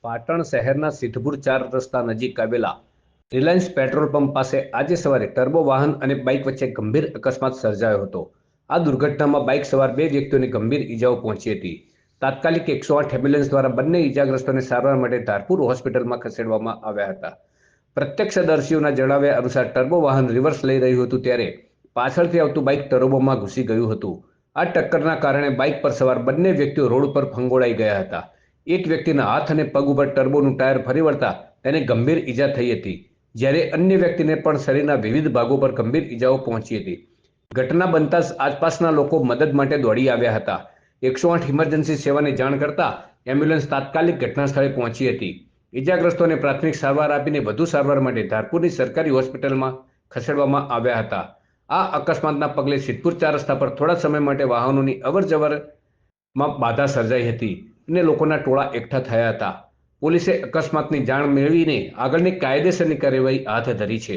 પાટણ શહેરના સિદ્ધપુર 4 રસ્તા નજીક આવેલા રિલાયન્સ પેટ્રોલ પંપ પાસે આજે સવારે ટર્બો વાહન અને બાઇક વચ્ચે ગંભીર અકસ્માત સર્જાયો હતો। આ દુર્ઘટનામાં બાઇક સવાર 2 વ્યક્તિઓને ગંભીર ઈજાઓ પહોંચી હતી। તાત્કાલિક 108 એમ્બ્યુલન્સ દ્વારા બંને ઈજાગ્રસ્તોને સારવાર માટે ધારપુર હોસ્પિટલમાં ખસેડવામાં આવ્યા હતા। પ્રત્યક્ષદર્શીઓના જણાવ્યા અનુસાર ટર્બો વાહન રિવર્સ લઈ રહ્યું હતું ત્યારે પાછળથી આવતું બાઇક ટર્બોમાં ઘૂસી ગયું હતું। આ ટક્કરના કારણે બાઇક પર સવાર બંને વ્યક્તિઓ રોડ પર ફંગોળાઈ ગયા હતા। એક વ્યક્તિના હાથ અને પગ ઉપર ટર્બોનું ટાયર ફરી વળતા તેને ગંભીર ઈજા થઈ હતી, જ્યારે અન્ય વ્યક્તિને પણ શરીરના વિવિધ ભાગો પર ગંભીર ઈજાઓ પહોંચી હતી। ઘટના બનતા જ આસપાસના લોકો મદદ માટે દોડી આવ્યા હતા। 108 ઇમરજન્સી સેવાને જાણ કરતા એમ્બ્યુલન્સ તાત્કાલિક ઘટના સ્થળે પહોંચી હતી। ઈજાગ્રસ્તોને પ્રાથમિક સારવાર આપીને વધુ સારવાર માટે ધારપુરની સરકારી હોસ્પિટલમાં ખસેડવામાં આવ્યા હતા। આ અકસ્માતના પગલે સિદ્ધપુર 4 રસ્તા પર થોડા સમય માટે વાહનોની અવરજવરમાં બાધા સર્જાઈ હતી અને લોકોના ટોળા એકઠા થયા હતા। પોલીસે અકસ્માતની જાણ મેળવીને આગળની કાયદેસરની કાર્યવાહી હાથ ધરી છે।